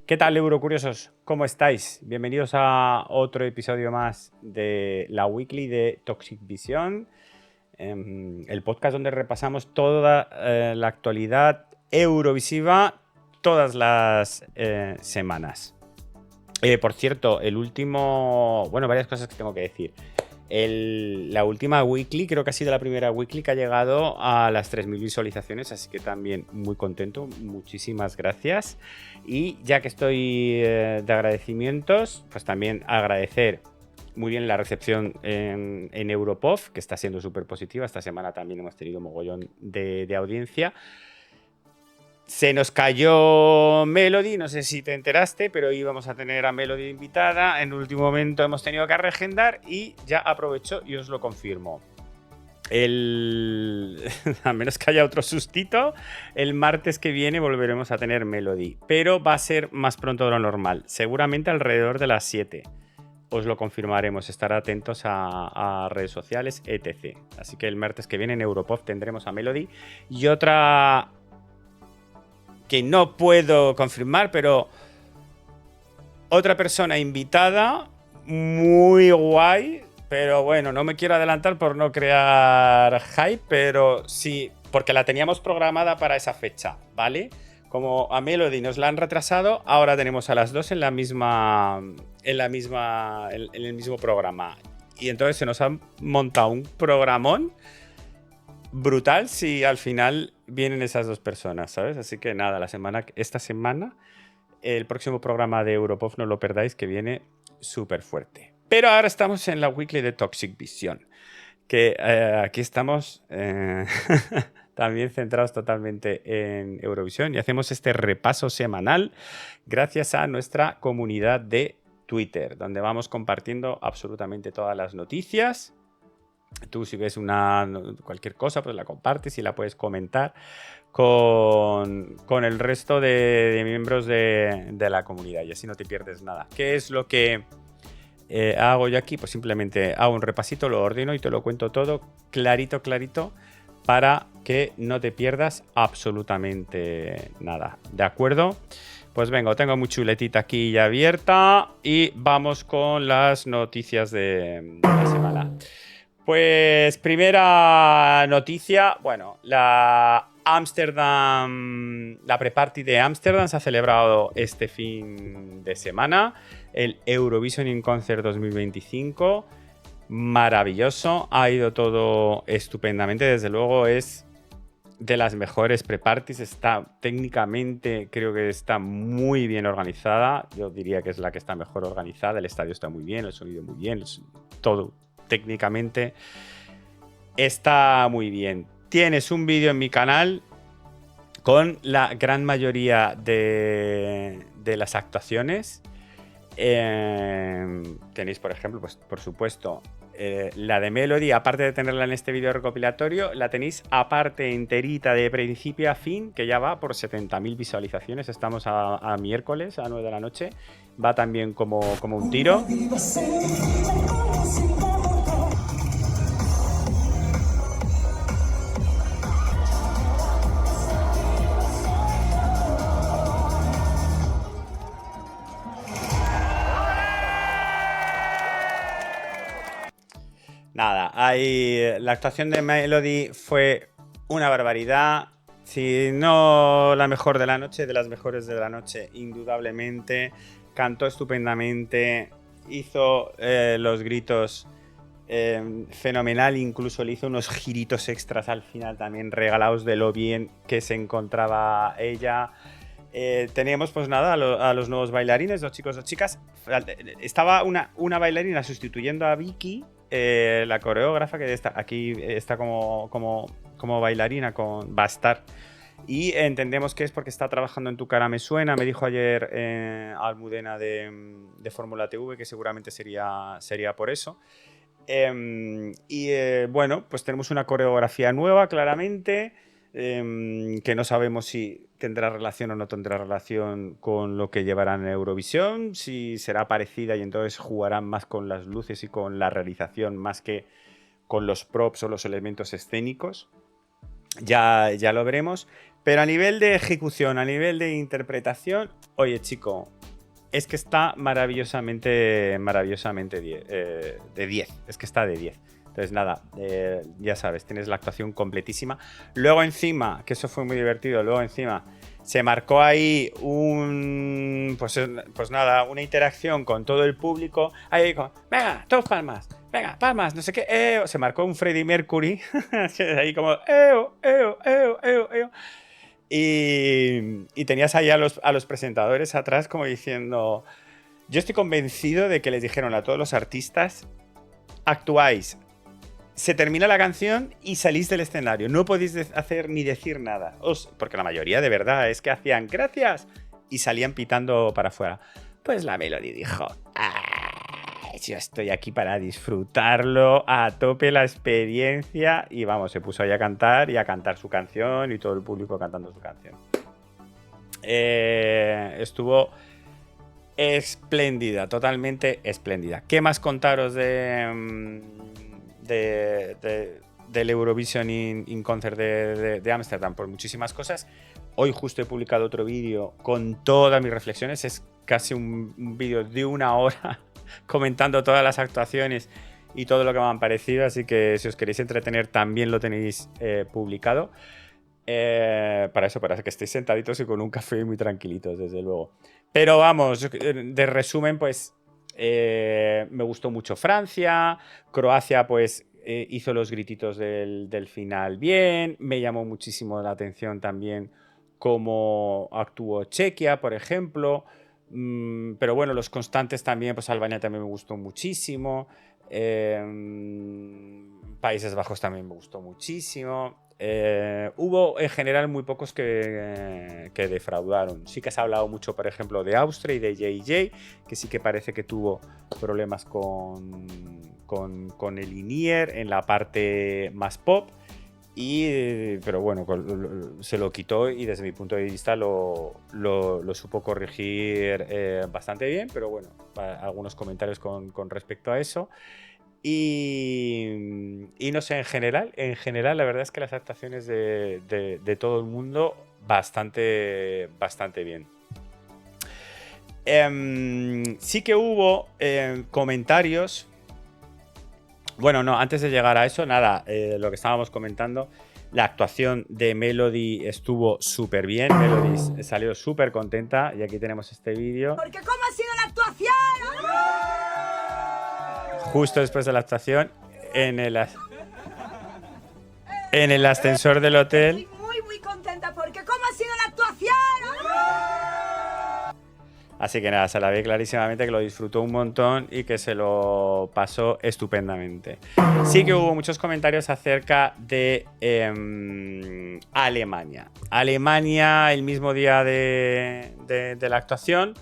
¿Qué tal, Eurocuriosos? ¿Cómo estáis? Bienvenidos a otro episodio más de la Weekly de Toxic Vision, el podcast donde repasamos toda la actualidad eurovisiva todas las semanas. Por cierto, varias cosas que tengo que decir. La última weekly, creo que ha sido la primera weekly que ha llegado a las 3.000 visualizaciones, así que también muy contento, muchísimas gracias. Y ya que estoy de agradecimientos, pues también agradecer muy bien la recepción en Europop, que está siendo súper positiva. Esta semana también hemos tenido mogollón de audiencia. Se nos cayó Melody, no sé si te enteraste, pero íbamos a tener a Melody invitada. En el último momento hemos tenido que reagendar y ya aprovecho y os lo confirmo. A menos que haya otro sustito, el martes que viene volveremos a tener Melody, pero va a ser más pronto de lo normal, seguramente alrededor de las 7. Os lo confirmaremos, estar atentos a redes sociales, etc. Así que el martes que viene en Europop tendremos a Melody y otra que no puedo confirmar, pero otra persona invitada muy guay, pero bueno, no me quiero adelantar por no crear hype, pero sí, porque la teníamos programada para esa fecha, ¿vale? Como a Melody nos la han retrasado, ahora tenemos a las dos en el mismo programa. Y entonces se nos ha montado un programón brutal si al final vienen esas dos personas, ¿sabes? Así que nada, esta semana, el próximo programa de Europop, no lo perdáis, que viene súper fuerte. Pero ahora estamos en la weekly de Toxic Vision, que aquí estamos también centrados totalmente en Eurovisión y hacemos este repaso semanal gracias a nuestra comunidad de Twitter, donde vamos compartiendo absolutamente todas las noticias. Tú si ves cualquier cosa, pues la compartes y la puedes comentar con el resto de miembros de la comunidad y así no te pierdes nada. ¿Qué es lo que hago yo aquí? Pues simplemente hago un repasito, lo ordeno y te lo cuento todo clarito para que no te pierdas absolutamente nada. ¿De acuerdo? Pues venga, tengo mi chuletita aquí ya abierta y vamos con las noticias de la semana. Pues primera noticia, bueno, la pre-party de Ámsterdam se ha celebrado este fin de semana, el Eurovision in Concert 2025, maravilloso, ha ido todo estupendamente, desde luego es de las mejores pre-parties, técnicamente creo que está muy bien organizada, yo diría que es la que está mejor organizada, el estadio está muy bien, el sonido muy bien, todo técnicamente está muy bien. Tienes un vídeo en mi canal con la gran mayoría de las actuaciones. Tenéis, por ejemplo, pues por supuesto, la de Melody, aparte de tenerla en este vídeo recopilatorio, la tenéis aparte enterita de principio a fin, que ya va por 70.000 visualizaciones. Estamos a miércoles, a 9 de la noche. Va también como un tiro. Nada, la actuación de Melody fue una barbaridad. Si no la mejor de la noche, de las mejores de la noche, indudablemente. Cantó estupendamente, hizo los gritos fenomenal, incluso le hizo unos giritos extras al final también regalados de lo bien que se encontraba ella. Teníamos pues nada a los nuevos bailarines, dos chicos, dos chicas. Estaba una bailarina sustituyendo a Vicky, la coreógrafa, que aquí está como bailarina, va a estar. Y entendemos que es porque está trabajando en Tu cara me suena. Me dijo ayer Almudena de Fórmula TV que seguramente sería por eso. Bueno, pues tenemos una coreografía nueva, claramente, que no sabemos si tendrá relación o no tendrá relación con lo que llevarán en Eurovisión, si será parecida y entonces jugarán más con las luces y con la realización más que con los props o los elementos escénicos. Ya lo veremos. Pero a nivel de ejecución, a nivel de interpretación, oye, chico, es que está maravillosamente de 10. Es que está de 10. Entonces, nada, ya sabes, tienes la actuación completísima. Luego encima, que eso fue muy divertido, luego encima se marcó ahí pues nada, una interacción con todo el público. Ahí dijo, venga, todos palmas, venga, palmas, no sé qué. Se marcó un Freddie Mercury, ahí como, eo, eo, eo, eo, eo. Y tenías ahí a los presentadores atrás como diciendo, yo estoy convencido de que les dijeron a todos los artistas, actuáis, se termina la canción y salís del escenario, no podéis hacer ni decir nada, porque la mayoría de verdad es que hacían gracias y salían pitando para afuera. Pues la Melody dijo, yo estoy aquí para disfrutarlo a tope la experiencia, y vamos, se puso ahí a cantar su canción y todo el público cantando su canción. Estuvo espléndida, totalmente espléndida. ¿Qué más contaros del Eurovision in Concert de Ámsterdam? Por muchísimas cosas. Hoy justo he publicado otro vídeo con todas mis reflexiones. Es casi un vídeo de 1 hora comentando todas las actuaciones y todo lo que me han parecido, así que si os queréis entretener también lo tenéis publicado. Para que estéis sentaditos y con un café muy tranquilitos, desde luego. Pero vamos, de resumen, pues me gustó mucho Francia. Croacia pues hizo los grititos del final bien. Me llamó muchísimo la atención también cómo actuó Chequia, por ejemplo. Pero bueno, los constantes también, pues Albania también me gustó muchísimo. Países Bajos también me gustó muchísimo. Hubo en general muy pocos que defraudaron. Sí que se ha hablado mucho, por ejemplo, de Austria y de JJ, que sí que parece que tuvo problemas con el INIER en la parte más pop. Pero bueno, se lo quitó y desde mi punto de vista lo supo corregir bastante bien, pero bueno, algunos comentarios con respecto a eso. Y no sé, en general la verdad es que las actuaciones de todo el mundo bastante bien. Sí que hubo comentarios. Bueno, no, antes de llegar a eso, nada, lo que estábamos comentando, la actuación de Melody estuvo súper bien. Melody salió súper contenta y aquí tenemos este vídeo. Porque ¿cómo ha sido la actuación? Justo después de la actuación, en el ascensor del hotel. Estoy muy contenta porque ¿cómo ha sido la actuación? Así que nada, se la ve clarísimamente que lo disfrutó un montón y que se lo pasó estupendamente. Sí que hubo muchos comentarios acerca de Alemania. Alemania, el mismo día de la actuación,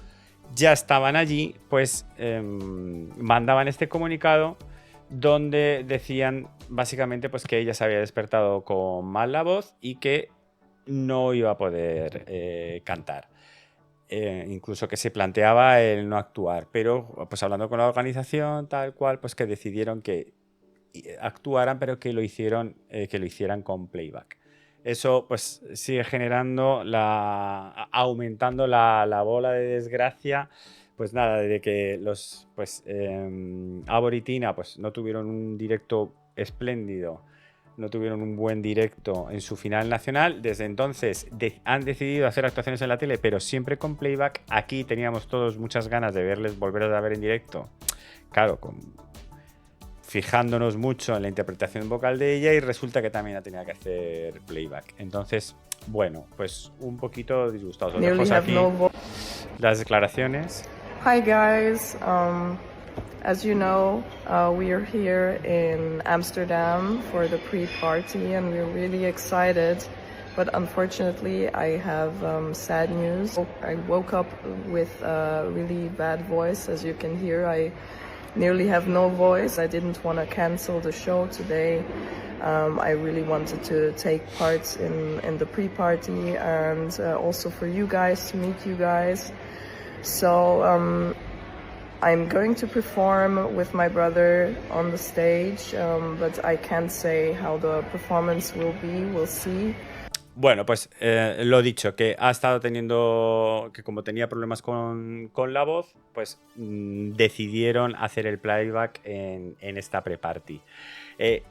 ya estaban allí, pues mandaban este comunicado donde decían básicamente pues que ella se había despertado con mal la voz y que no iba a poder cantar. Incluso que se planteaba el no actuar, pero pues hablando con la organización tal cual, pues que decidieron que actuaran, pero que lo hicieran con playback. Eso pues sigue generando aumentando la bola de desgracia. Pues nada, de que los Ávor y Tina pues no tuvieron un directo espléndido, no tuvieron un buen directo en su final nacional. Desde entonces han decidido hacer actuaciones en la tele, pero siempre con playback. Aquí teníamos todos muchas ganas de volverlos a ver en directo. Claro, fijándonos mucho en la interpretación vocal de ella, y resulta que también tenía que hacer playback. Entonces, bueno, pues un poquito disgustados. Os dejo aquí las declaraciones. Hi guys. As you know, we are here in Amsterdam for the pre-party and we're really excited, but unfortunately I have sad news. I woke up with a really bad voice. As you can hear, I nearly have no voice. I didn't want to cancel the show today. I really wanted to take part in the pre-party and also for you guys, to meet you guys. So I'm going to perform with my brother on the stage, but I can't say how the performance will be. We'll see. Bueno, pues lo dicho, que ha estado teniendo, que como tenía problemas con la voz, pues decidieron hacer el playback en esta pre-party.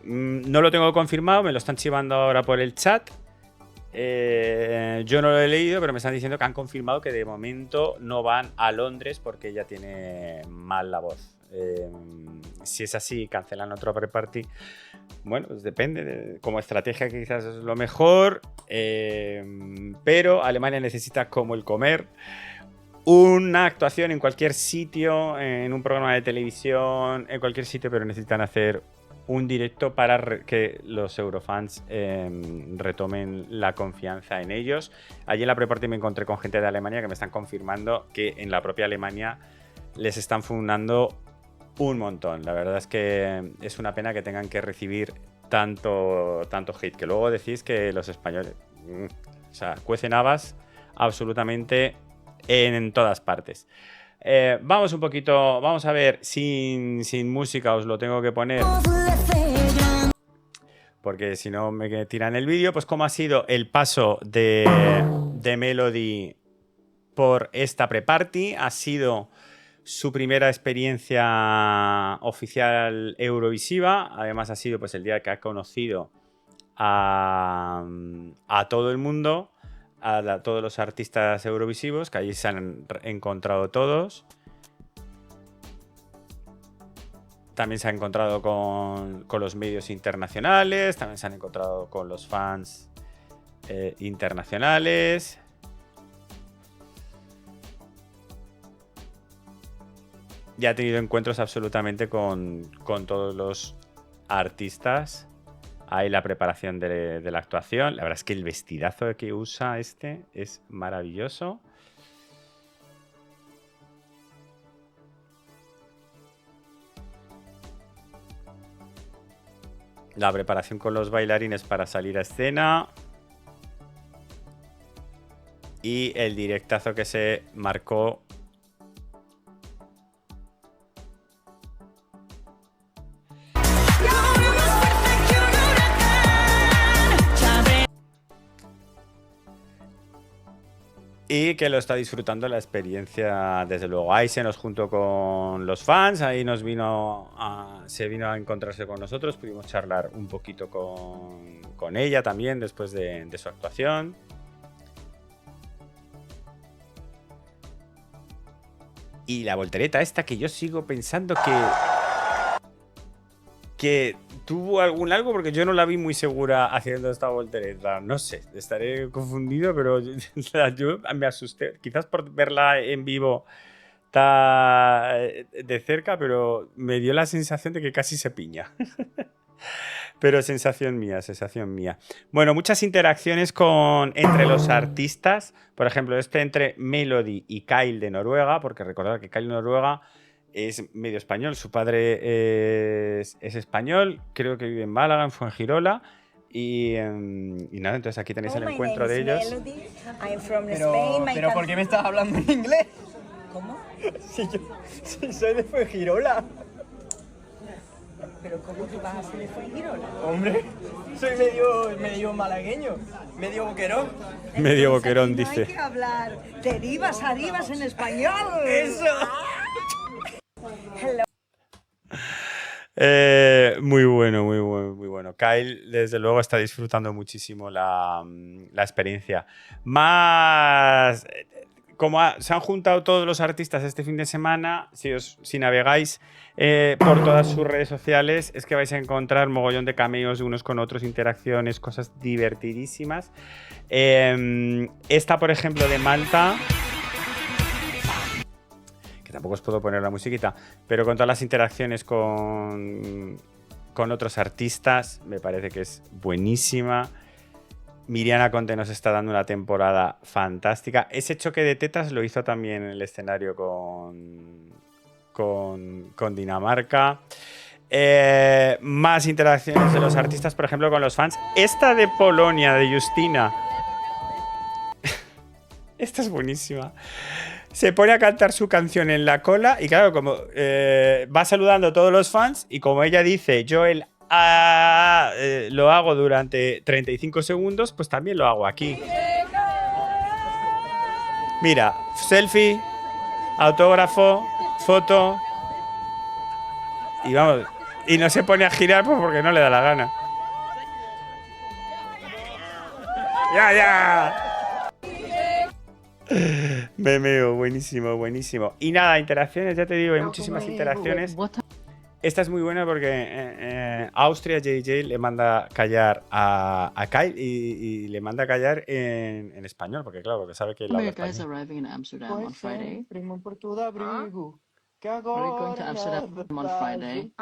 No lo tengo confirmado, me lo están chivando ahora por el chat. Yo no lo he leído, pero me están diciendo que han confirmado que de momento no van a Londres porque ella tiene mal la voz. Si es así, cancelan otro pre-party. Bueno, pues depende. Como estrategia quizás es lo mejor. Pero Alemania necesita, como el comer, una actuación en cualquier sitio, en un programa de televisión, en cualquier sitio, pero necesitan hacer un directo para que los eurofans retomen la confianza en ellos. Allí en la pre-party me encontré con gente de Alemania que me están confirmando que en la propia Alemania les están fundando un montón. La verdad es que es una pena que tengan que recibir tanto hate, que luego decís que los españoles, o sea, cuecen habas absolutamente en todas partes. Vamos un poquito, vamos a ver, sin música os lo tengo que poner, porque si no me tiran el vídeo. Pues cómo ha sido el paso de Melody por esta pre-party. Ha sido su primera experiencia oficial eurovisiva. Además ha sido pues el día que ha conocido a todo el mundo, a todos los artistas eurovisivos, que allí se han encontrado todos. También se ha encontrado con los medios internacionales, también se han encontrado con los fans internacionales. Ya ha tenido encuentros absolutamente con todos los artistas. Ahí la preparación de la actuación. La verdad es que el vestidazo que usa este es maravilloso. La preparación con los bailarines para salir a escena. Y el directazo que se marcó. Y que lo está disfrutando la experiencia, desde luego. Ahí se nos juntó con los fans, ahí se vino a encontrarse con nosotros, pudimos charlar un poquito con ella también después de su actuación. Y la voltereta esta que yo sigo pensando que tuvo algo, porque yo no la vi muy segura haciendo esta voltereta. No sé, estaré confundido, pero yo me asusté. Quizás por verla en vivo de cerca, pero me dio la sensación de que casi se piña. Pero sensación mía. Bueno, muchas interacciones entre los artistas. Por ejemplo, entre Melody y Kyle de Noruega, porque recordad que Kyle de Noruega es medio español, su padre es español, creo que vive en Málaga, en Fuengirola. Y nada, entonces aquí tenéis el encuentro de ellos. Melody. I'm from Spain. Pero ¿por qué me estás hablando en inglés? ¿Cómo? Si soy de Fuengirola. ¿Pero cómo que vas a ser de Fuengirola? Hombre, soy medio malagueño, medio boquerón. Medio boquerón, No dice. hay que hablar derivas, arribas en español. ¡Eso! Hello. Muy bueno. Kyle, desde luego, está disfrutando muchísimo la experiencia. Más, como se han juntado todos los artistas este fin de semana, si navegáis por todas sus redes sociales, es que vais a encontrar mogollón de cameos de unos con otros, interacciones, cosas divertidísimas. Esta, por ejemplo, de Malta, tampoco os puedo poner la musiquita, pero con todas las interacciones con otros artistas, me parece que es buenísima. Miriana Conte nos está dando una temporada fantástica. Ese choque de tetas lo hizo también en el escenario con Dinamarca. Más interacciones de los artistas, por ejemplo, con los fans. Esta de Polonia, de Justina. Esta es buenísima. Se pone a cantar su canción en la cola y claro, como va saludando a todos los fans y como ella dice, yo el lo hago durante 35 segundos, pues también lo hago aquí. Mira, selfie, autógrafo, foto. Y vamos, y no se pone a girar pues porque no le da la gana. ¡Ya, ya! Memeo, buenísimo, buenísimo. Y nada, interacciones, ya te digo, hay muchísimas interacciones. Esta es muy buena porque Austria JJ le manda callar a Kyle y le manda callar en español, porque claro, porque sabe que él habla español. arriving in Amsterdam on Friday. Que Are you going to Amsterdam on Friday?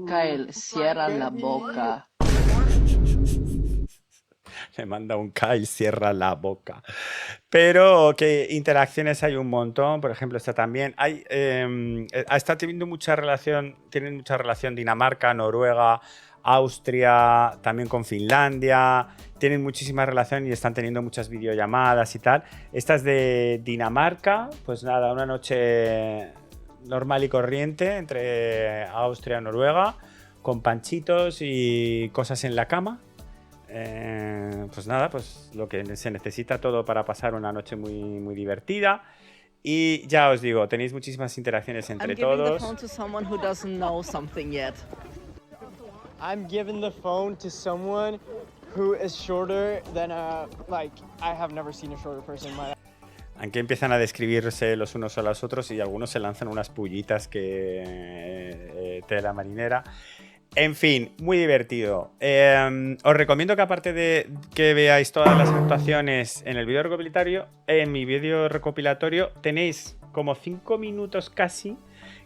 Kyle, cierra la boca. Le manda un Kyle, cierra la boca. Pero que interacciones hay un montón. Por ejemplo, esta también. Está teniendo mucha relación, tienen mucha relación Dinamarca, Noruega, Austria, también con Finlandia. Tienen muchísima relación y están teniendo muchas videollamadas y tal. Esta es de Dinamarca. Pues nada, una noche normal y corriente entre Austria y Noruega, con panchitos y cosas en la cama. Pues nada, pues lo que se necesita todo para pasar una noche muy, muy divertida. Y ya os digo, tenéis muchísimas interacciones entre todos. I'm giving the phone to someone who is shorter than I have never seen a shorter person in my life. Aunque empiezan a describirse los unos a los otros y algunos se lanzan unas pullitas que tela marinera. En fin, muy divertido. Os recomiendo que aparte de que veáis todas las actuaciones en el vídeo recopilatorio, en mi vídeo recopilatorio tenéis como 5 minutos casi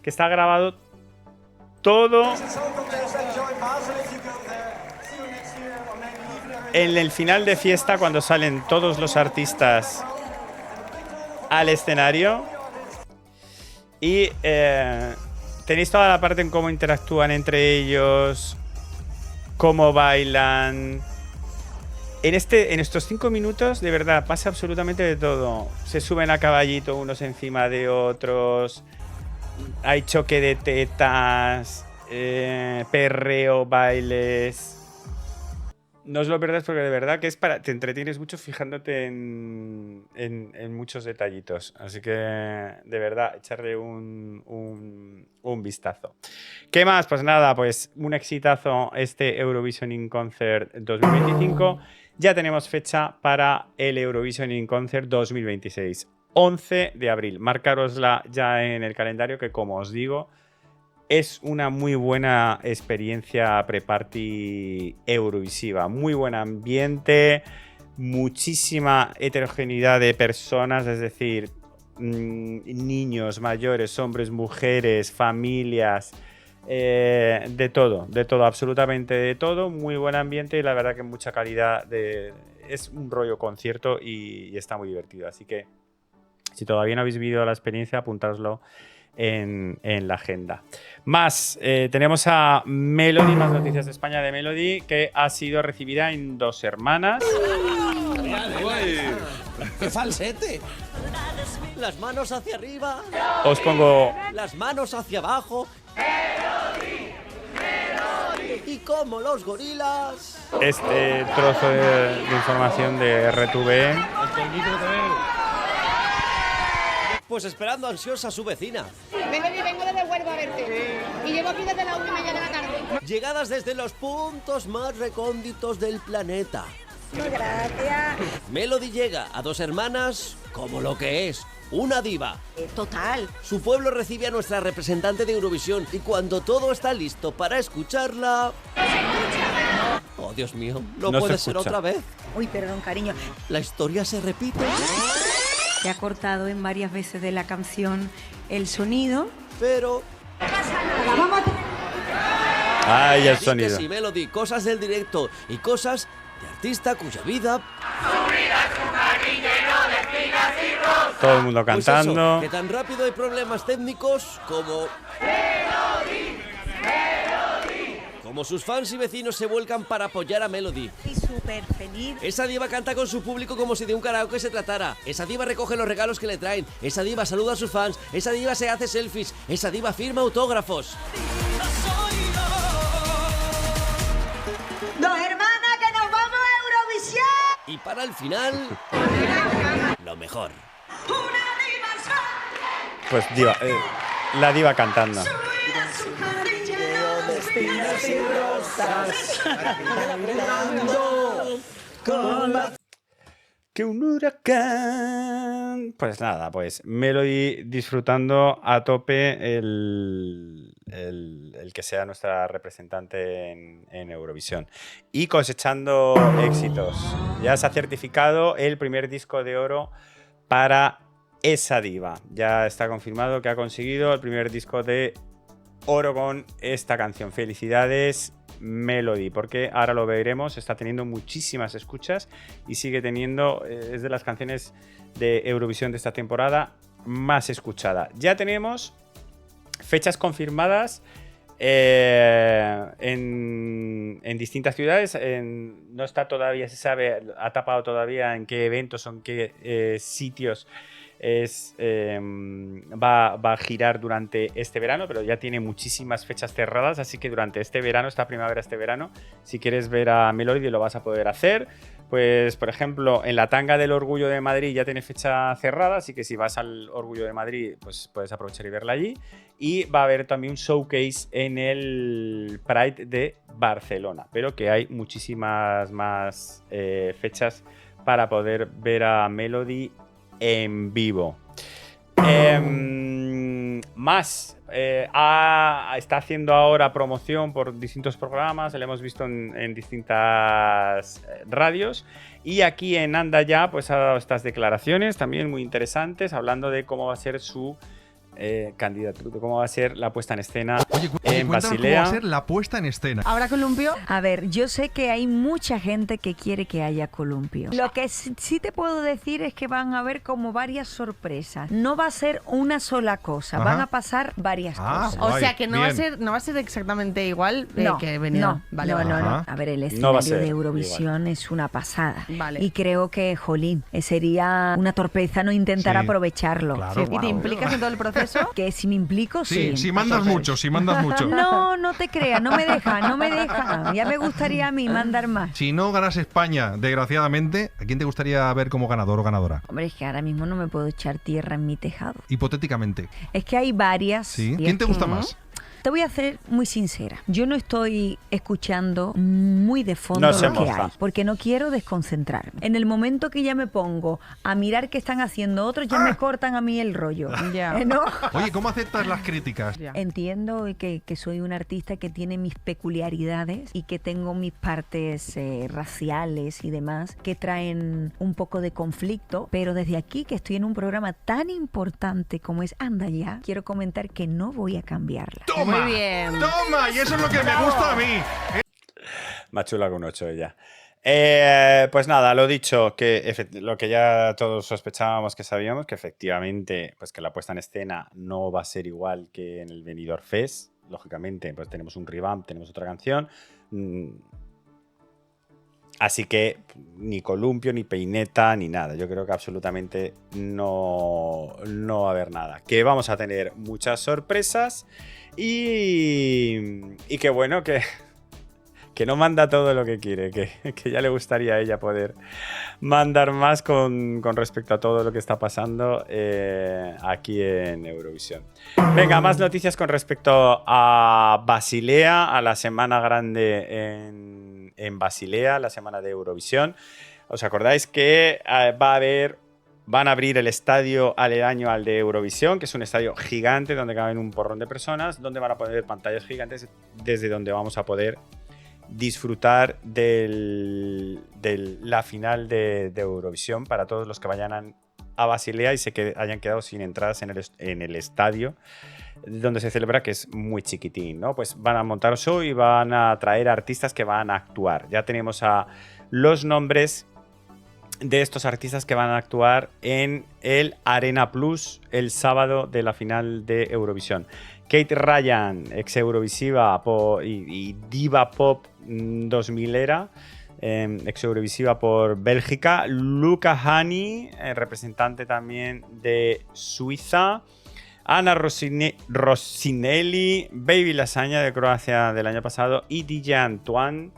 que está grabado todo en el final de fiesta cuando salen todos los artistas al escenario y tenéis toda la parte en cómo interactúan entre ellos, cómo bailan. En estos 5 minutos, de verdad, pasa absolutamente de todo. Se suben a caballito unos encima de otros, hay choque de tetas, perreo, bailes. No os lo perdáis porque de verdad que te entretienes mucho fijándote en muchos detallitos. Así que de verdad, echarle un vistazo. ¿Qué más? Pues nada, pues un exitazo este Eurovision in Concert 2025. Ya tenemos fecha para el Eurovision in Concert 2026. 11 de abril. Marcárosla ya en el calendario que, como os digo, es una muy buena experiencia pre-party eurovisiva. Muy buen ambiente, muchísima heterogeneidad de personas, es decir, niños, mayores, hombres, mujeres, familias, de todo, absolutamente de todo. Muy buen ambiente y la verdad que mucha calidad. Es un rollo concierto y está muy divertido. Así que si todavía no habéis vivido la experiencia, apuntároslo en la agenda. Más, tenemos a Melody, más noticias de España de Melody, que ha sido recibida en Dos Hermanas. ¡Qué falsete! Las manos hacia arriba. Os pongo las manos hacia abajo. Y como los gorilas. Este trozo de información de RTV. Pues esperando ansiosa a su vecina. Vengo desde Huelva a verte. Y llevo aquí desde la 1:30 de la tarde. Llegadas desde los puntos más recónditos del planeta. Muchas gracias. Melody llega a Dos Hermanas como lo que es, una diva. Total. Su pueblo recibe a nuestra representante de Eurovisión y cuando todo está listo para escucharla... Oh, Dios mío, no puede ser otra vez. Uy, perdón, cariño. La historia se repite. Se ha cortado en varias veces de la canción el sonido. Pero... No pasa nada, vamos a... ¡Ay, el Sí sonido! que sí, Melody, cosas del directo y cosas de artista cuya vida... Todo el mundo Pues cantando. eso, que tan rápido hay problemas técnicos como... Como sus fans y vecinos se vuelcan para apoyar a Melody. Y súper feliz. Esa diva canta con su público como si de un karaoke se tratara. Esa diva recoge los regalos que le traen. Esa diva saluda a sus fans. Esa diva se hace selfies. Esa diva firma autógrafos. Y para el final, lo mejor. Pues diva, la diva cantando. Que un huracán. Pues nada, pues Melody disfrutando a tope el que sea nuestra representante en Eurovisión y cosechando éxitos. Ya se ha certificado el primer disco de oro para esa diva. Ya está confirmado que ha conseguido el primer disco de oro con esta canción. Felicidades, Melody, porque ahora lo veremos, está teniendo muchísimas escuchas y sigue teniendo, es de las canciones de Eurovisión de esta temporada más escuchada. Ya tenemos fechas confirmadas en distintas ciudades. No está todavía, se sabe, ha tapado todavía en qué eventos o en qué sitios va a girar durante este verano, pero ya tiene muchísimas fechas cerradas, así que durante este verano, esta primavera, este verano, si quieres ver a Melody lo vas a poder hacer. Pues, por ejemplo, en la Tanga del Orgullo de Madrid ya tiene fecha cerrada, así que si vas al Orgullo de Madrid, pues puedes aprovechar y verla allí. Y va a haber también un showcase en el Pride de Barcelona, pero que hay muchísimas más fechas para poder ver a Melody en vivo. Está haciendo ahora promoción por distintos programas, lo hemos visto en distintas radios, y aquí en Anda Ya pues ha dado estas declaraciones también muy interesantes, hablando de cómo va a ser su candidatura, cómo va a ser la puesta en escena en Basilea. ¿Cómo va a ser la puesta en escena? ¿Habrá columpio? A ver, yo sé que hay mucha gente que quiere que haya columpio. Lo que sí te puedo decir es que van a haber como varias sorpresas. No va a ser una sola cosa, Ajá. van a pasar varias cosas. O Guay, sea que no va bien. a ser exactamente igual que venía. No. A ver, el escenario va a ser de Eurovisión es una pasada. Vale. Y creo que, jolín, sería una torpeza no intentar Sí, aprovecharlo. claro. ¿Y te implicas en todo el proceso? Que si me implico, Sí, sí. si mandas mucho, si mandas mucho. No, no te creas, no me deja. Ya me gustaría a mí mandar más. Si no ganas España, desgraciadamente, ¿a quién te gustaría ver como ganador o ganadora? Hombre, es que ahora mismo no me puedo echar tierra en mi tejado. Hipotéticamente. Es que hay varias. ¿Sí? y ¿Quién es te que- gusta más? Te voy a ser muy sincera. Yo no estoy escuchando muy de fondo No se lo que moja. hay, porque no quiero desconcentrarme. En el momento que ya me pongo a mirar qué están haciendo otros, ya me cortan a mí el rollo. Ya. ¿No? Oye, ¿cómo aceptas las críticas? Ya. Entiendo que soy un artista que tiene mis peculiaridades y que tengo mis partes raciales y demás que traen un poco de conflicto, pero desde aquí, que estoy en un programa tan importante como es Anda Ya, quiero comentar que no voy a cambiarla. ¡Toma! Muy bien. ¡Toma! Y eso es lo que me gusta a mí. Más chula con 8 ella. Pues nada, lo dicho, que lo que ya todos sospechábamos, que sabíamos, que efectivamente pues que la puesta en escena no va a ser igual que en el Benidorm Fest. Lógicamente, pues tenemos un revamp, tenemos otra canción. Así que ni columpio, ni peineta, ni nada. Yo creo que absolutamente no va a haber nada. Que vamos a tener muchas sorpresas y que bueno, que no manda todo lo que quiere, que ya le gustaría a ella poder mandar más con respecto a todo lo que está pasando aquí en Eurovisión. Venga, más noticias con respecto a Basilea, a la semana grande en Basilea, la semana de Eurovisión. ¿Os acordáis que van a abrir el estadio aledaño al de Eurovisión, que es un estadio gigante donde caben un porrón de personas, donde van a poner pantallas gigantes desde donde vamos a poder disfrutar de la final de Eurovisión para todos los que vayan a Basilea y hayan quedado sin entradas en el estadio donde se celebra, que es muy chiquitín, ¿no? Pues van a montar show y van a traer artistas que van a actuar. Ya tenemos a los nombres de estos artistas que van a actuar en el Arena Plus el sábado de la final de Eurovisión. Kate Ryan, ex Eurovisiva y diva pop 2000era, ex Eurovisiva por Bélgica. Luca Hänni, representante también de Suiza. Anna Rossinelli, Baby Lasagna de Croacia del año pasado y DJ Antoine,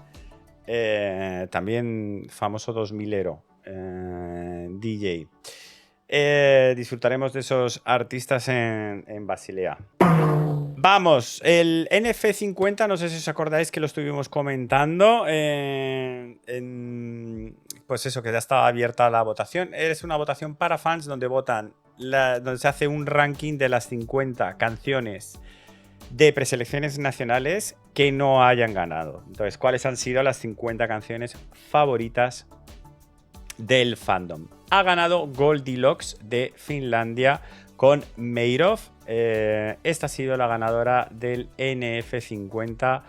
también famoso 2000ero, DJ. Disfrutaremos de esos artistas en Basilea. Vamos, el NF50, no sé si os acordáis que lo estuvimos comentando, pues eso, que ya estaba abierta la votación. Es una votación para fans donde votan, donde se hace un ranking de las 50 canciones de preselecciones nacionales que no hayan ganado. Entonces, ¿cuáles han sido las 50 canciones favoritas del fandom? Ha ganado Goldilocks de Finlandia con Made Of. Esta ha sido la ganadora del NF50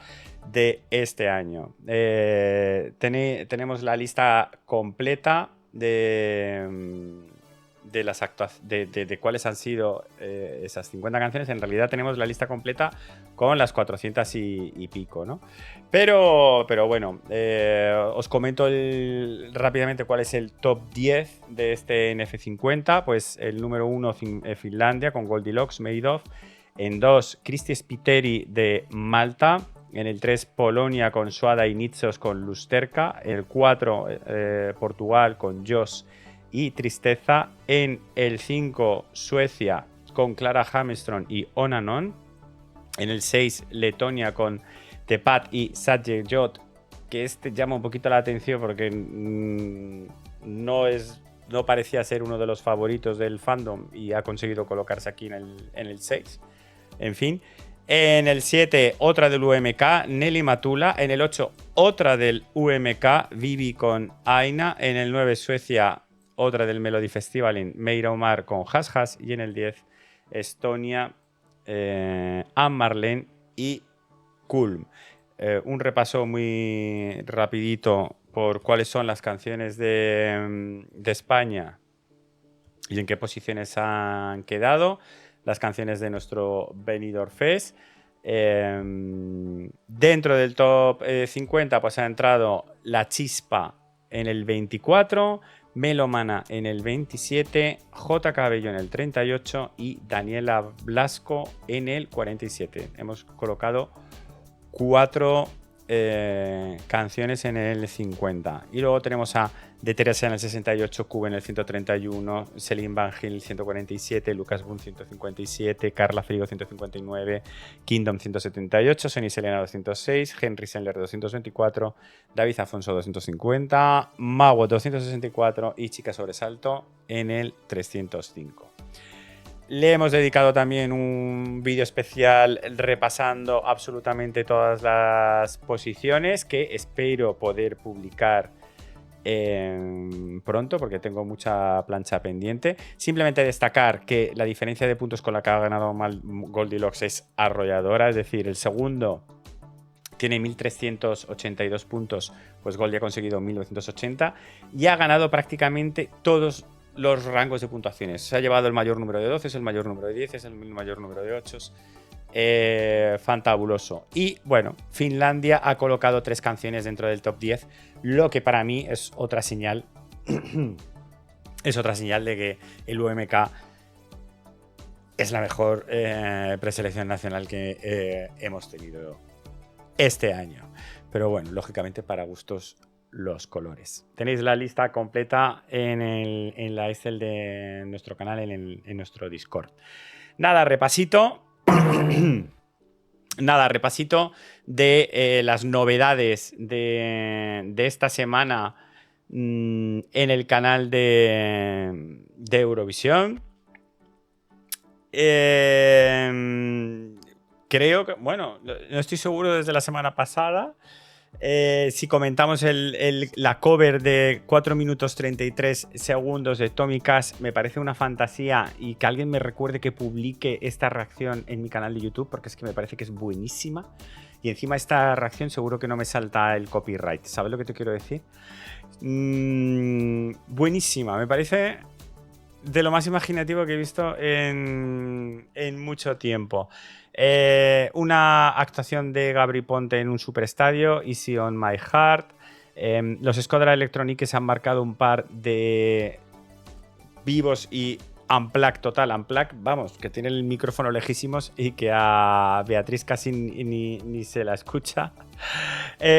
de este año. Tenemos la lista completa de cuáles han sido esas 50 canciones. En realidad tenemos la lista completa con las 400 y pico, ¿no? Pero bueno, os comento rápidamente cuál es el top 10 de este NF50. Pues el número 1, Finlandia, con Goldilocks, Made Of. En 2, Kristi Spiteri de Malta. En el 3, Polonia con Suada y Nitsos con Lusterka. En el 4, Portugal con Joss y Tristeza. En el 5, Suecia con Clara Hamilton y On and On. En el 6, Letonia con Tepat y Satye Jot, que llama un poquito la atención porque no parecía ser uno de los favoritos del fandom y ha conseguido colocarse aquí en el 6. En fin. En el 7, otra del UMK, Nelly Matula. En el 8, otra del UMK, Vivi con Aina. En el 9, Suecia, otra del Melody Festival, Meira Omar con Has Has. Y en el 10, Estonia, Anne Marlene y Kulm. Un repaso muy rapidito por cuáles son las canciones de España y en qué posiciones han quedado. Las canciones de nuestro Benidorm Fest. Dentro del top 50 pues ha entrado La Chispa en el 24, Melomana en el 27, J. Cabello en el 38 y Daniela Blasco en el 47. Hemos colocado 4 canciones en el 50. Y luego tenemos a De Teresa en el 68, Cube en el 131, Celine Van Gil 147, Lucas Boone 157, Carla Frigo 159, Kingdom 178, Sonny Selena 206, Henry Sendler 224, David Afonso 250, Mago 264 y Chica Sobresalto en el 305. Le hemos dedicado también un vídeo especial repasando absolutamente todas las posiciones que espero poder publicar pronto porque tengo mucha plancha pendiente. Simplemente destacar que la diferencia de puntos con la que ha ganado Goldilocks es arrolladora, es decir, el segundo tiene 1382 puntos, pues Goldie ha conseguido 1980 y ha ganado prácticamente todos los rangos de puntuaciones. Se ha llevado el mayor número de 12, el mayor número de 10, el mayor número de 8. Fantabuloso. Y bueno, Finlandia ha colocado 3 canciones dentro del top 10, lo que para mí es otra señal es otra señal de que el UMK es la mejor preselección nacional que hemos tenido este año. Pero bueno, lógicamente para gustos los colores. Tenéis la lista completa en la Excel de nuestro canal, en nuestro Discord. Nada, repasito. Nada, repasito de las novedades de esta semana en el canal de Eurovisión. Creo que, bueno, no estoy seguro desde la semana pasada. Si comentamos la cover de 4 minutos 33 segundos de Tommy Cash, me parece una fantasía, y que alguien me recuerde que publique esta reacción en mi canal de YouTube, porque es que me parece que es buenísima. Y encima esta reacción seguro que no me salta el copyright. ¿Sabes lo que te quiero decir? Buenísima, me parece de lo más imaginativo que he visto en mucho tiempo. Una actuación de Gabri Ponte en un superestadio, Easy on My Heart. Los Skoda Electronic han marcado un par de vivos y Unplugged, total, Unplugged, vamos, que tiene el micrófono lejísimos y que a Beatriz casi ni se la escucha.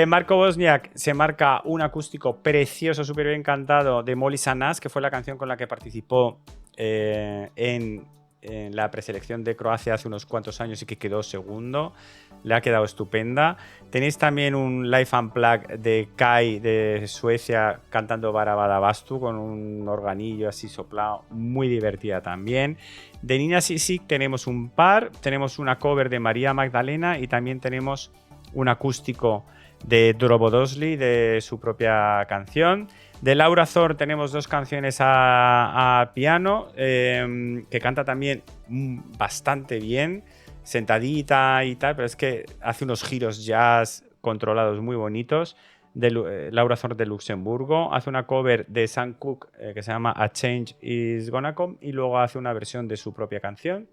Marco Bosniak se marca un acústico precioso, súper bien cantado de Molly Sanás, que fue la canción con la que participó en la preselección de Croacia hace unos cuantos años y que quedó segundo. Le ha quedado estupenda. Tenéis también un live unplugged de Kai de Suecia cantando Barabada Bastu con un organillo así soplado, muy divertida también. De Nina Sisik tenemos un par, tenemos una cover de María Magdalena y también tenemos un acústico de Drobodosli de su propia canción. De Laura Zor tenemos 2 canciones a piano, que canta también bastante bien, sentadita y tal, pero es que hace unos giros jazz controlados muy bonitos. De Laura Zor de Luxemburgo hace una cover de Sam Cooke que se llama A Change Is Gonna Come y luego hace una versión de su propia canción.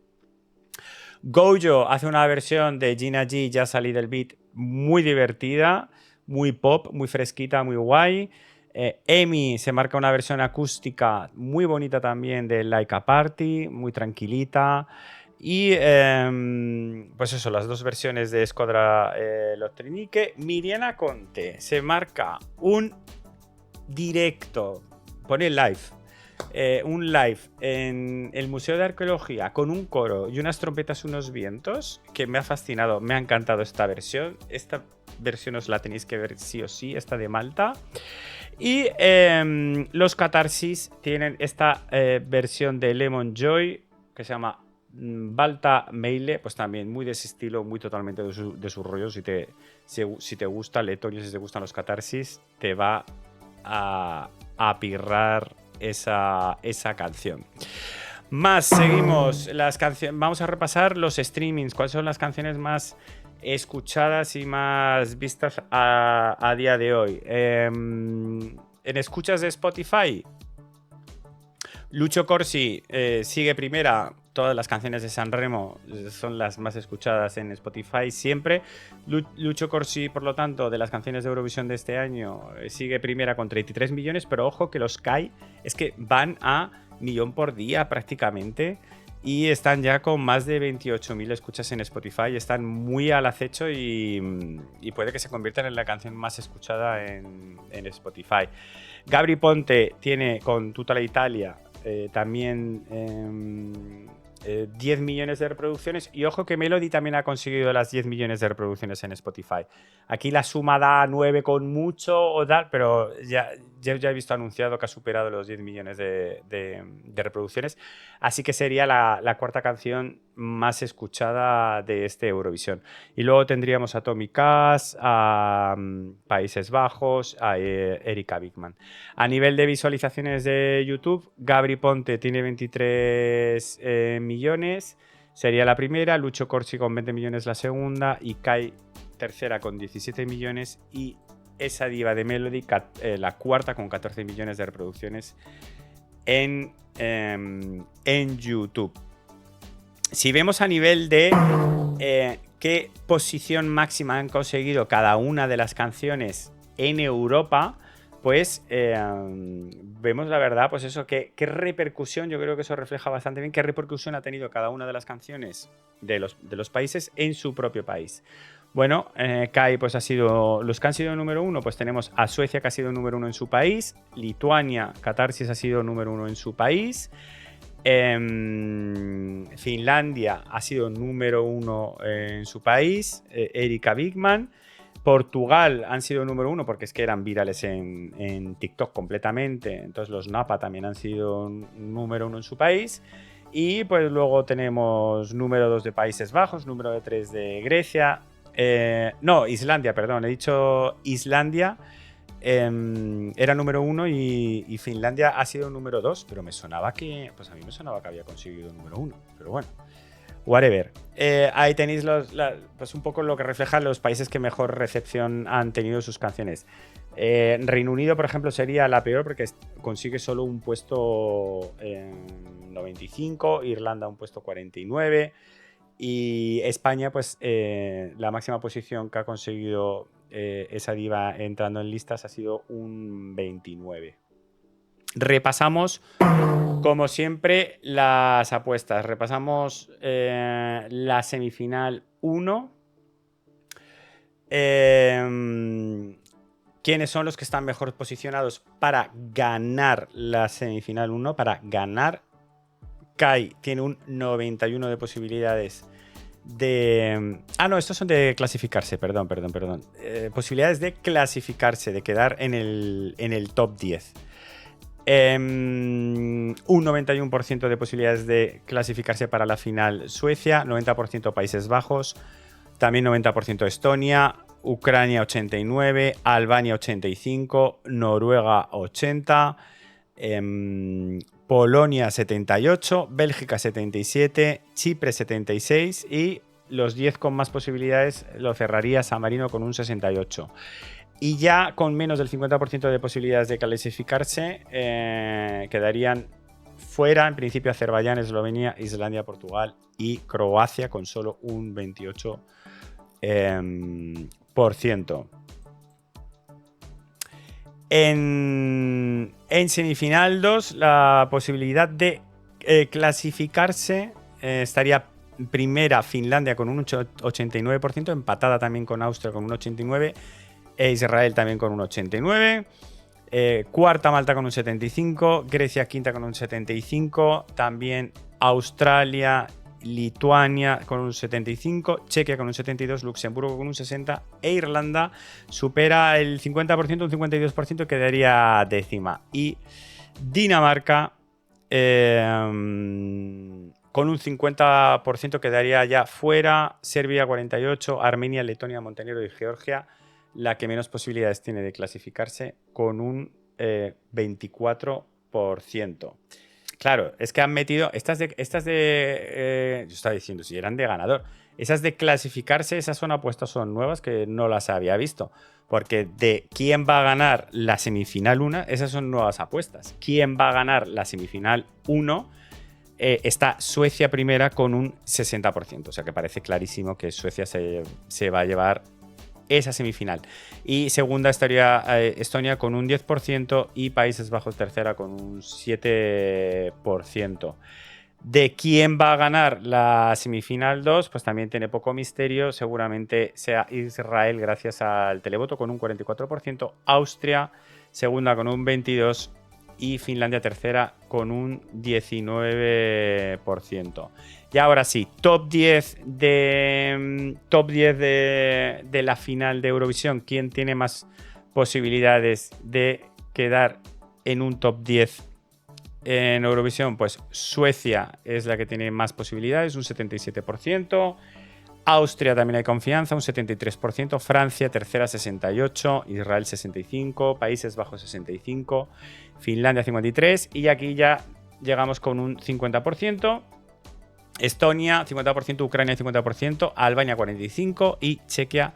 Gojo hace una versión de Gina G, Ya Salí del Beat, muy divertida, muy pop, muy fresquita, muy guay. Emi se marca una versión acústica muy bonita también de Like a Party, muy tranquilita. Y pues eso, las 2 versiones de Escodra Lotrinique. Miriana Conte se marca un directo, pone live, un live en el Museo de Arqueología con un coro y unas trompetas, unos vientos, que me ha fascinado, me ha encantado esta versión. Esta versión os la tenéis que ver sí o sí, esta de Malta. Y los Catarsis tienen esta versión de Lemon Joy que se llama Balta Meile, pues también muy de ese estilo, muy totalmente de su rollo. Si te gusta Letonio, si te gustan los Catarsis, te va a pirrar esa canción. Más, seguimos las canciones. Vamos a repasar los streamings. ¿Cuáles son las canciones más escuchadas y más vistas a día de hoy? En escuchas de Spotify, Lucio Corsi sigue primera. Todas las canciones de Sanremo son las más escuchadas en Spotify siempre. Lucio Corsi, por lo tanto, de las canciones de Eurovisión de este año, sigue primera con 33 millones, pero ojo que los Kai es que van a millón por día prácticamente y están ya con más de 28.000 escuchas en Spotify. Están muy al acecho y puede que se conviertan en la canción más escuchada en Spotify. Gabri Ponte tiene con Tutta la Italia también 10 millones de reproducciones y ojo que Melody también ha conseguido las 10 millones de reproducciones en Spotify. Aquí la suma da 9 con mucho o tal, pero ya he visto anunciado que ha superado los 10 millones de reproducciones, así que sería la cuarta canción más escuchada de este Eurovisión. Y luego tendríamos a Tommy Cash, a Países Bajos, a Erika Bigman. A nivel de visualizaciones de YouTube, Gabri Ponte tiene 23 millones, sería la primera, Lucio Corsi con 20 millones la segunda y Kai tercera con 17 millones y esa diva de Melody la cuarta con 14 millones de reproducciones en YouTube. Si vemos a nivel de qué posición máxima han conseguido cada una de las canciones en Europa, pues vemos la verdad, pues eso, qué repercusión, yo creo que eso refleja bastante bien qué repercusión ha tenido cada una de las canciones de los países en su propio país. Bueno, Kai, pues ha sido, los que han sido número 1, pues tenemos a Suecia, que ha sido número 1 en su país, Lituania, Catarsis ha sido número 1 en su país, Finlandia ha sido número 1 en su país, Erika Bigman. Portugal han sido número 1 porque es que eran virales en TikTok completamente. Entonces los Napa también han sido número 1 en su país. Y pues luego tenemos número 2 de Países Bajos, número 3 de Grecia. No, Islandia, perdón. He dicho Islandia. Era número 1 y Finlandia ha sido número 2, pero me sonaba que, pues a mí me sonaba que había conseguido número 1, pero bueno, whatever. Ahí tenéis pues un poco lo que reflejan los países que mejor recepción han tenido sus canciones. Reino Unido, por ejemplo, sería la peor porque consigue solo un puesto 95, Irlanda un puesto 49 y España, pues la máxima posición que ha conseguido esa diva entrando en listas ha sido un 29. Repasamos, como siempre, las apuestas. Repasamos la semifinal 1. ¿Quiénes son los que están mejor posicionados para ganar la semifinal 1? Para ganar. Kai tiene un 91 de posibilidades de... no, estos son de clasificarse, perdón. Posibilidades de clasificarse, de quedar en el top 10. Un 91% de posibilidades de clasificarse para la final Suecia, 90% Países Bajos, también 90% Estonia, Ucrania 89, Albania 85, Noruega 80, Polonia 78, Bélgica 77, Chipre 76 y los 10 con más posibilidades lo cerraría San Marino con un 68. Y ya con menos del 50% de posibilidades de clasificarse quedarían fuera, en principio, Azerbaiyán, Eslovenia, Islandia, Portugal y Croacia con solo un 28%. En semifinal 2, la posibilidad de clasificarse estaría primera Finlandia con un 89%, empatada también con Austria con un 89%, e Israel también con un 89%. Cuarta Malta con un 75%, Grecia quinta con un 75%, también Australia, Lituania con un 75%, Chequia con un 72%, Luxemburgo con un 60% e Irlanda supera el 50%, un 52% quedaría décima. Y Dinamarca con un 50% quedaría ya fuera, Serbia 48%, Armenia, Letonia, Montenegro y Georgia la que menos posibilidades tiene de clasificarse con un 24%. Claro, es que han metido estas de yo estaba diciendo, si eran de ganador, esas de clasificarse, esas son apuestas, son nuevas que no las había visto, porque de quién va a ganar la semifinal 1, esas son nuevas apuestas. Quién va a ganar la semifinal 1, está Suecia primera con un 60%, o sea que parece clarísimo que Suecia se va a llevar esa semifinal. Y segunda estaría Estonia con un 10% y Países Bajos tercera con un 7%. De quién va a ganar la semifinal 2, pues también tiene poco misterio. Seguramente sea Israel gracias al televoto con un 44%, Austria segunda con un 22% y Finlandia tercera con un 19%. Y ahora sí, top 10 de la final de Eurovisión. ¿Quién tiene más posibilidades de quedar en un top 10 en Eurovisión? Pues Suecia es la que tiene más posibilidades, un 77%. Austria también hay confianza, un 73%. Francia tercera, 68%. Israel 65%. Países Bajos 65%. Finlandia 53%. Y aquí ya llegamos con un 50%. Estonia 50%, Ucrania 50%, Albania 45% y Chequia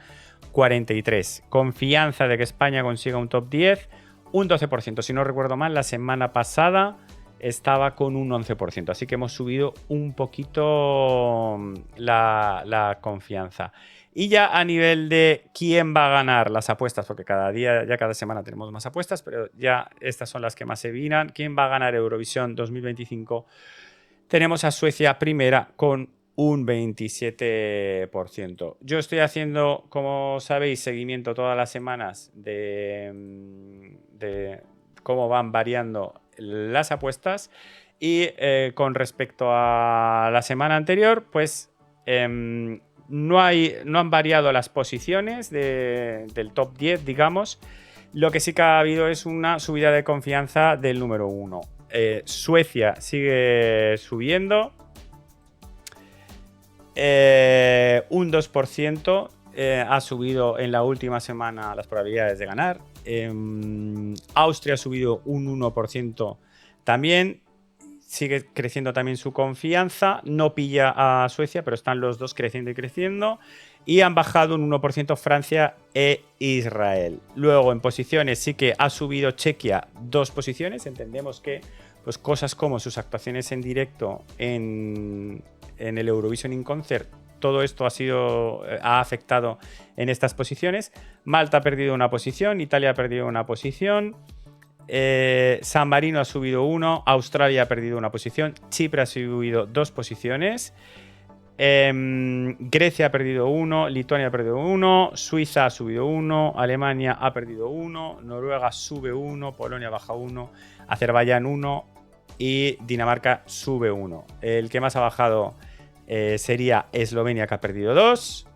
43%. Confianza de que España consiga un top 10, un 12%. Si no recuerdo mal, la semana pasada estaba con un 11%. Así que hemos subido un poquito la confianza. Y ya a nivel de quién va a ganar las apuestas, porque cada semana tenemos más apuestas, pero ya estas son las que más se vinan. ¿Quién va a ganar Eurovisión 2025? Tenemos a Suecia primera con un 27%. Yo estoy haciendo, como sabéis, seguimiento todas las semanas de cómo van variando las apuestas. Y con respecto a la semana anterior, pues no han variado las posiciones del top 10, digamos. Lo que sí que ha habido es una subida de confianza del número 1. Suecia sigue subiendo un 2%, ha subido en la última semana las probabilidades de ganar. Austria ha subido un 1% también, sigue creciendo también su confianza, no pilla a Suecia, pero están los dos creciendo y creciendo. Y han bajado un 1% Francia e Israel. Luego en posiciones sí que ha subido Chequia 2 posiciones. Entendemos que pues, cosas como sus actuaciones en directo en el Eurovision in Concert, todo esto ha afectado en estas posiciones. Malta ha perdido una posición, Italia ha perdido una posición. San Marino ha subido 1, Australia ha perdido 1 posición, Chipre ha subido 2 posiciones, Grecia ha perdido 1, Lituania ha perdido 1, Suiza ha subido 1, Alemania ha perdido 1, Noruega sube 1, Polonia baja 1, Azerbaiyán 1 y Dinamarca sube 1. El que más ha bajado sería Eslovenia, que ha perdido 2,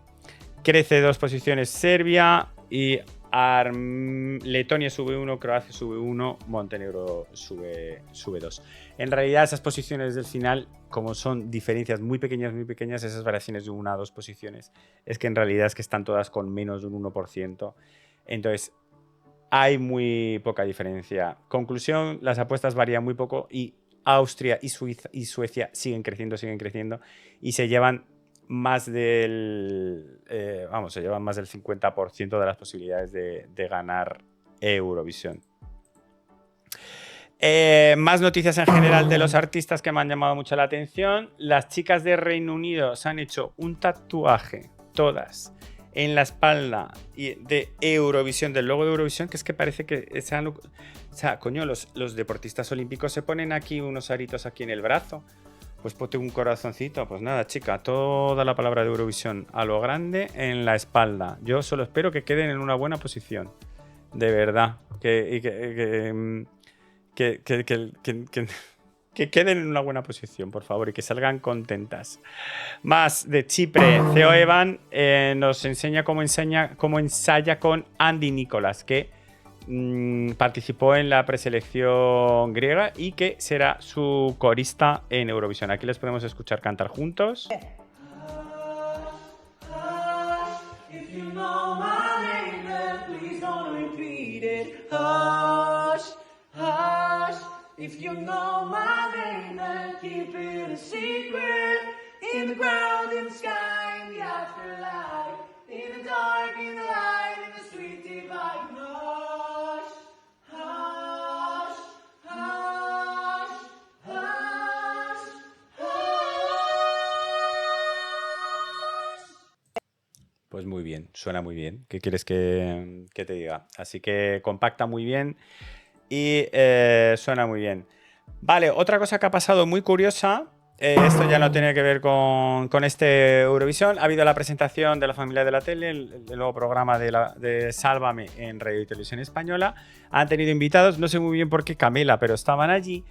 crece 2 posiciones Serbia y Letonia sube 1, Croacia sube 1, Montenegro sube 2. En realidad esas posiciones del final, como son diferencias muy pequeñas, esas variaciones de 1 a 2 posiciones, es que en realidad es que están todas con menos de un 1%. Entonces hay muy poca diferencia. Conclusión, las apuestas varían muy poco y Austria y Suecia siguen creciendo y se llevan más del 50% de las posibilidades de ganar Eurovisión. Más noticias en general de los artistas que me han llamado mucho la atención. Las chicas de Reino Unido se han hecho un tatuaje, todas, en la espalda de Eurovisión, del logo de Eurovisión, que es que parece que sean... O sea, coño, los deportistas olímpicos se ponen aquí unos aritos aquí en el brazo. Pues ponte un corazoncito. Pues nada, chica, toda la palabra de Eurovisión a lo grande en la espalda. Yo solo espero que queden en una buena posición. De verdad. Que queden en una buena posición, por favor, y que salgan contentas. Más de Chipre, Theo Evan nos enseña cómo ensaya con Andy Nicholas, que participó en la preselección griega y que será su corista en Eurovisión. Aquí les podemos escuchar cantar juntos. Pues muy bien, suena muy bien. ¿Qué quieres que te diga? Así que compacta muy bien y suena muy bien. Vale, otra cosa que ha pasado muy curiosa, esto ya no tiene que ver con este Eurovisión. Ha habido la presentación de La Familia de la Tele, el nuevo programa de Sálvame en Radio y Televisión Española. Han tenido invitados, no sé muy bien por qué Camela, pero estaban allí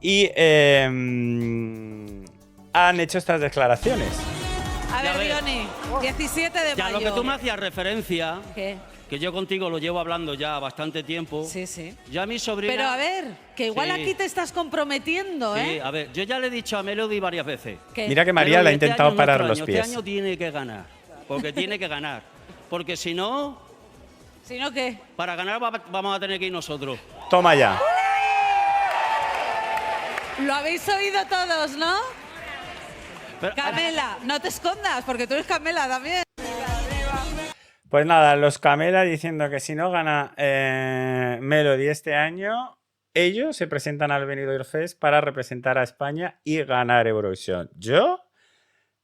y han hecho estas declaraciones. A ver, Bioni, 17 de mayo. Ya, lo que tú me hacías referencia, ¿qué? Que yo contigo lo llevo hablando ya bastante tiempo. Sí, sí. Ya mi sobrina... Pero a ver, que igual sí. Aquí te estás comprometiendo, ¿eh? Sí, a ver, yo ya le he dicho a Melody varias veces. ¿Qué? Mira que María le ha intentado parar los pies. Este año tiene que ganar, porque tiene que ganar. Porque si no... ¿Si no qué? Para ganar vamos a tener que ir nosotros. Toma ya. Lo habéis oído todos, ¿no? Pero, Camela, no te escondas, porque tú eres Camela también. Pues nada, los Camela diciendo que si no gana Melody este año, ellos se presentan al Benidorm Fest para representar a España y ganar Eurovisión. Yo,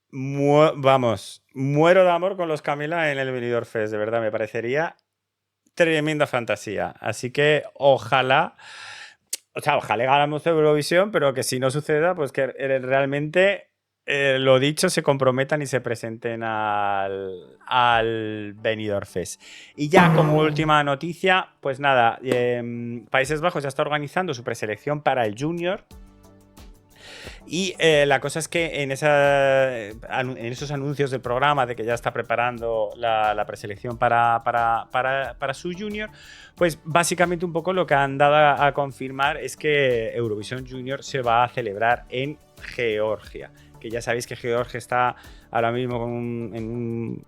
muero de amor con los Camela en el Benidorm Fest, de verdad, me parecería tremenda fantasía. Así que ojalá ganamos Eurovisión, pero que si no suceda, pues que realmente... lo dicho, se comprometan y se presenten al Benidorm Fest. Y ya como última noticia, pues nada, Países Bajos ya está organizando su preselección para el Junior. Y la cosa es que en esos anuncios del programa de que ya está preparando la preselección para su Junior, pues básicamente un poco lo que han dado a confirmar es que Eurovisión Junior se va a celebrar en Georgia. Que ya sabéis que Georgia está ahora mismo en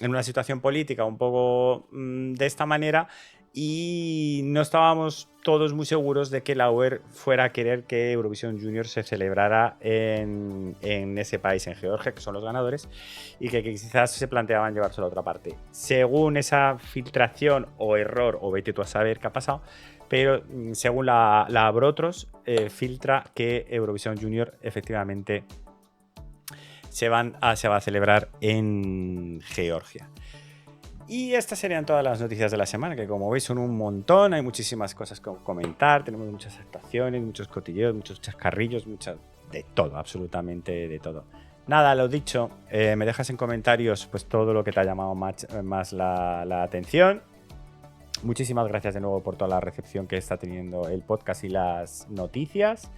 una situación política un poco de esta manera y no estábamos todos muy seguros de que la UER fuera a querer que Eurovisión Junior se celebrara en ese país, en Georgia, que son los ganadores, y que quizás se planteaban llevárselo a otra parte. Según esa filtración o error, o vete tú a saber qué ha pasado, pero según la Abrotros, filtra que Eurovisión Junior efectivamente se va a celebrar en Georgia. Y estas serían todas las noticias de la semana, que como veis son un montón, hay muchísimas cosas que comentar, tenemos muchas actuaciones, muchos cotilleos, muchos chascarrillos, de todo, absolutamente de todo. Nada, lo dicho, me dejas en comentarios pues todo lo que te ha llamado más la atención. Muchísimas gracias de nuevo por toda la recepción que está teniendo el podcast y las noticias.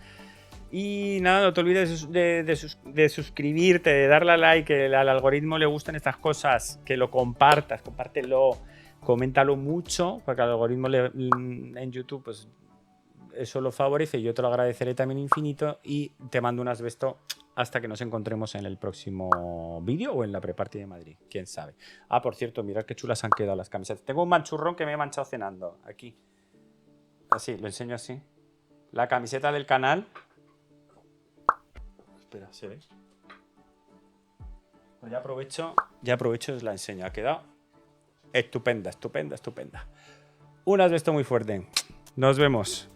Y nada, no te olvides de suscribirte, de darle a like, que al algoritmo le gustan estas cosas, que lo compartas, compártelo, coméntalo mucho, porque al algoritmo en YouTube pues eso lo favorece y yo te lo agradeceré también infinito y te mando un asbesto hasta que nos encontremos en el próximo vídeo o en la pre-party de Madrid, quién sabe. Ah, por cierto, mirad qué chulas han quedado las camisetas. Tengo un manchurrón que me he manchado cenando, aquí. Así, lo enseño así. La camiseta del canal. Espera, ¿se ve? Pues ya aprovecho y os la enseño. Ha quedado estupenda, estupenda, estupenda. Un asbesto muy fuerte. Nos vemos.